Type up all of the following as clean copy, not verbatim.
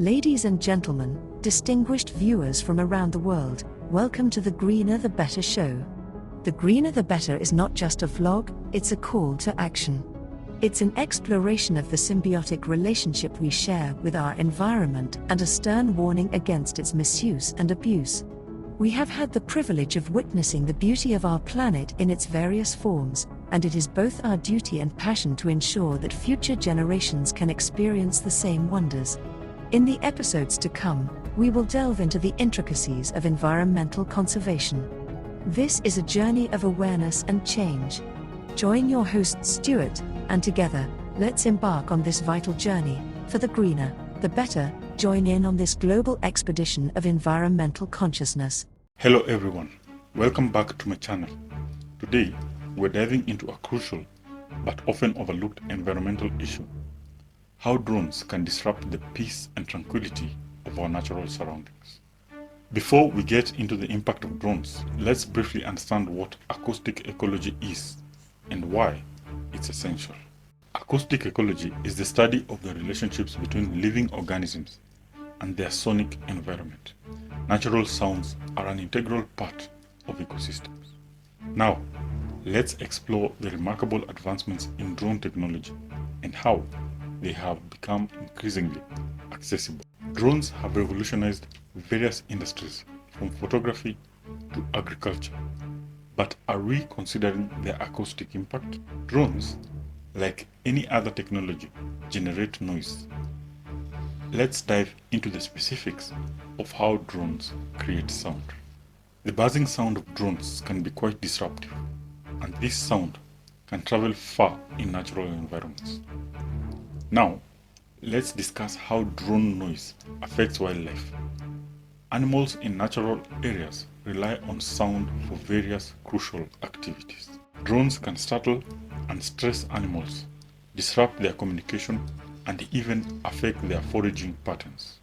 Ladies and gentlemen, distinguished viewers from around the world, welcome to the Greener the Better show. The Greener the Better is not just a vlog, it's a call to action. It's an exploration of the symbiotic relationship we share with our environment and a stern warning against its misuse and abuse. We have had the privilege of witnessing the beauty of our planet in its various forms, and it is both our duty and passion to ensure that future generations can experience the same wonders. In the episodes to come, we will delve into the intricacies of environmental conservation. This is a journey of awareness and change. Join your host Stuart, and together, let's embark on this vital journey. For the greener, the better, join in on this global expedition of environmental consciousness. Hello everyone, welcome back to my channel. Today, we're diving into a crucial but often overlooked environmental issue: how drones can disrupt the peace and tranquility of our natural surroundings. Before we get into the impact of drones, let's briefly understand what acoustic ecology is and why it's essential. Acoustic ecology is the study of the relationships between living organisms and their sonic environment. Natural sounds are an integral part of ecosystems. Now, let's explore the remarkable advancements in drone technology and how they have become increasingly accessible. Drones have revolutionized various industries, from photography to agriculture. But are we considering their acoustic impact? Drones, like any other technology, generate noise. Let's dive into the specifics of how drones create sound. The buzzing sound of drones can be quite disruptive, and this sound can travel far in natural environments. Now, let's discuss how drone noise affects wildlife. Animals in natural areas rely on sound for various crucial activities. Drones can startle and stress animals, disrupt their communication, and even affect their foraging patterns.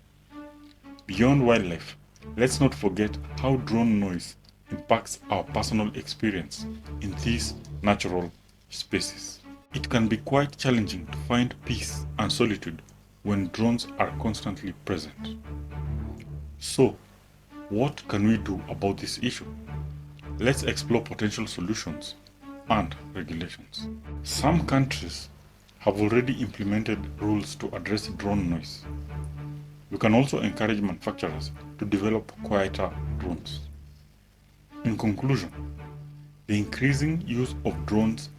Beyond wildlife, let's not forget how drone noise impacts our personal experience in these natural spaces. It can be quite challenging to find peace and solitude when drones are constantly present. So, what can we do about this issue? Let's explore potential solutions and regulations. Some countries have already implemented rules to address drone noise. We can also encourage manufacturers to develop quieter drones. In conclusion, the increasing use of drones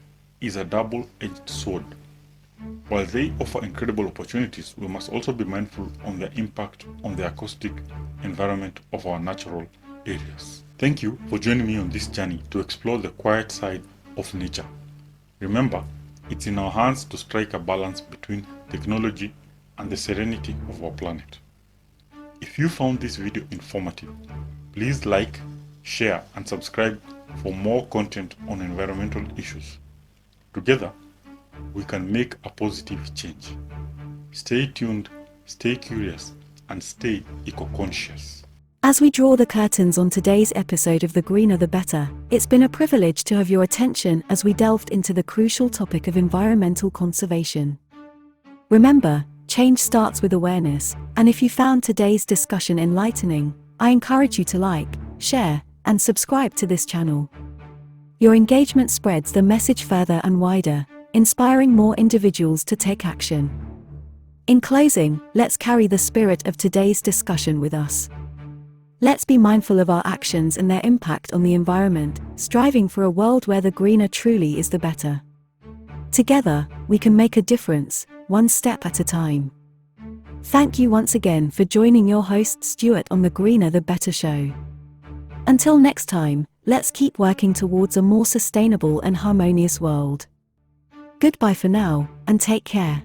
is a double-edged sword. While they offer incredible opportunities, we must also be mindful of their impact on the acoustic environment of our natural areas. Thank you for joining me on this journey to explore the quiet side of nature. Remember, it's in our hands to strike a balance between technology and the serenity of our planet. If you found this video informative, please like, share, and subscribe for more content on environmental issues. Together, we can make a positive change. Stay tuned, stay curious, and stay eco-conscious. As we draw the curtains on today's episode of The Greener the Better, it's been a privilege to have your attention as we delved into the crucial topic of environmental conservation. Remember, change starts with awareness, and if you found today's discussion enlightening, I encourage you to like, share, and subscribe to this channel. Your engagement spreads the message further and wider, inspiring more individuals to take action. In closing, let's carry the spirit of today's discussion with us. Let's be mindful of our actions and their impact on the environment, striving for a world where the greener truly is the better. Together, we can make a difference, one step at a time. Thank you once again for joining your host Stuart on the Greener the Better show. Until next time, let's keep working towards a more sustainable and harmonious world. Goodbye for now, and take care.